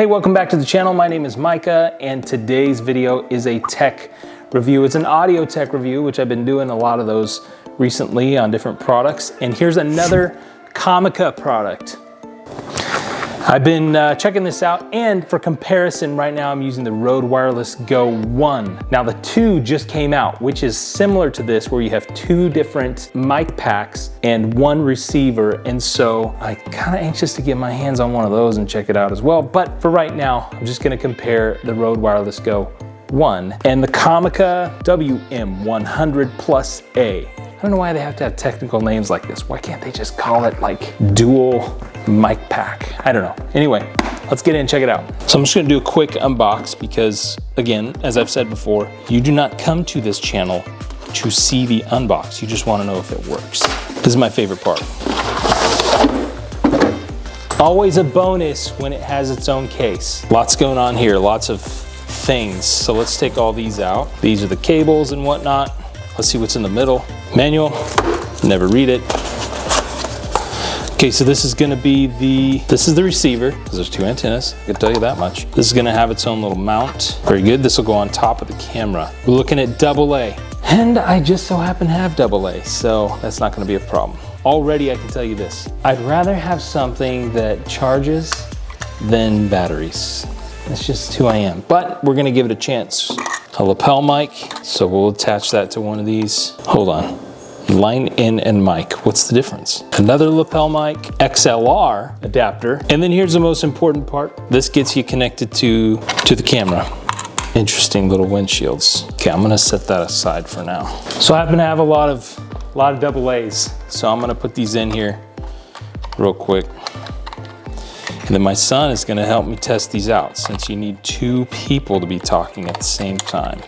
Hey, welcome back to the channel. My name is Micah, and today's video is a tech review. It's an audio tech review, which I've been doing a lot of those recently on different products. And here's another Comica product. I've been checking this out, and for comparison, right now I'm using the Rode Wireless Go 1. Now the 2 just came out, which is similar to this, where you have 2 different mic packs and 1 receiver. And so I'm kind of anxious to get my hands on one of those and check it out as well. But for right now, I'm just gonna compare the Rode Wireless Go 1 and the Comica WM100 Plus A. I don't know why they have to have technical names like this. Why can't they just call it like dual mic pack? I don't know. Anyway, let's get in and check it out. So I'm just gonna do a quick unbox because, again, as I've said before, you do not come to this channel to see the unbox. You just wanna know if it works. This is my favorite part. Always a bonus when it has its own case. Lots going on here, lots of things. So let's take all these out. These are the cables and whatnot. Let's see what's in the middle. Manual, never read it. Okay, so this is gonna be this is the receiver, because there's 2 antennas, I can tell you that much. This is gonna have its own little mount. Very good, this will go on top of the camera. We're looking at AA, and I just so happen to have AA, so that's not gonna be a problem. Already I can tell you this, I'd rather have something that charges than batteries. That's just who I am, but we're gonna give it a chance. A lapel mic, so we'll attach that to one of these. Hold on, line in and mic, what's the difference? Another lapel mic, XLR adapter, and then here's the most important part. This gets you connected to the camera. Interesting little windshields. Okay, I'm gonna set that aside for now. So I happen to have a lot of AA's, so I'm gonna put these in here real quick. And then my son is gonna help me test these out, since you need 2 people to be talking at the same time.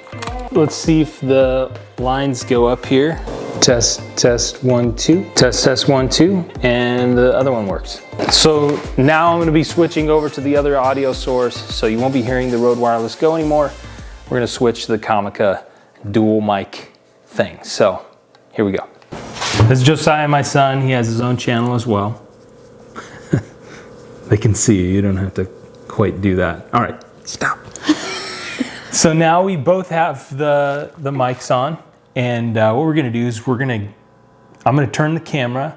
Let's see if the lines go up here. Test, test, 1, 2. Test, test, 1, 2. And the other one works. So now I'm gonna be switching over to the other audio source, so you won't be hearing the Rode Wireless Go anymore. We're gonna switch to the Comica dual mic thing. So here we go. This is Josiah, my son. He has his own channel as well. They can see you, you don't have to quite do that. All right, stop. So now we both have the mics on, and what we're gonna do is I'm gonna turn the camera.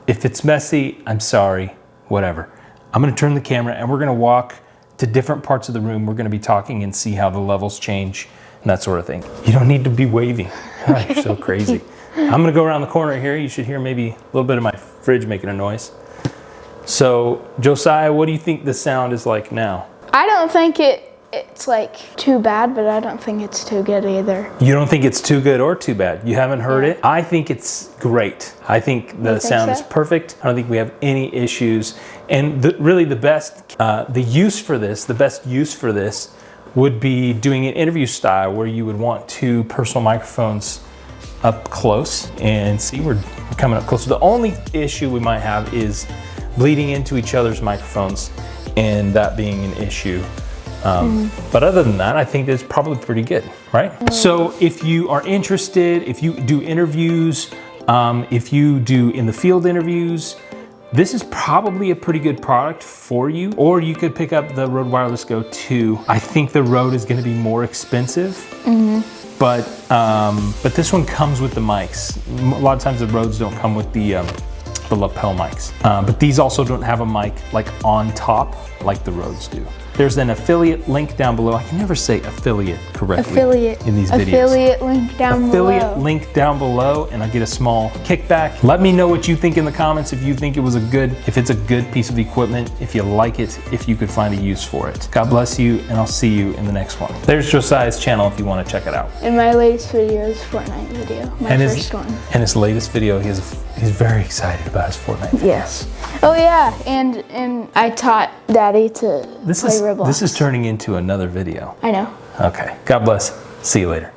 If it's messy, I'm sorry, whatever. I'm gonna turn the camera and we're gonna walk to different parts of the room. We're gonna be talking and see how the levels change and that sort of thing. You don't need to be waving. Right, you're so crazy. I'm gonna go around the corner here. You should hear maybe a little bit of my fridge making a noise. So, Josiah, what do you think the sound is like now? I don't think it's like too bad, but I don't think it's too good either. You don't think it's too good or too bad? You haven't heard it? I think it's great. I think the sound is perfect. I don't think we have any issues. And really the best use for this would be doing an interview style where you would want 2 personal microphones up close, and see, we're coming up closer. The only issue we might have is bleeding into each other's microphones, and that being an issue. But other than that, I think it's probably pretty good, right? So if you are interested, if you do interviews, if you do in the field interviews, this is probably a pretty good product for you. Or you could pick up the Rode Wireless Go 2. I think the Rode is gonna be more expensive. But this one comes with the mics. A lot of times the Rodes don't come with the lapel mics. But these also don't have a mic like on top like the Rodes do. There's an affiliate link down below. I can never say affiliate correctly in these videos. Affiliate link down below. Affiliate link down below, and I get a small kickback. Let me know what you think in the comments, if you think it was if it's a good piece of equipment, if you like it, if you could find a use for it. God bless you, and I'll see you in the next one. There's Josiah's channel if you want to check it out. And my latest video is Fortnite video, my first one. And his latest video, he's very excited about his Fortnite video. Yes. Oh yeah, and I taught Daddy to play Roblox. This is turning into another video. I know. Okay, God bless. See you later.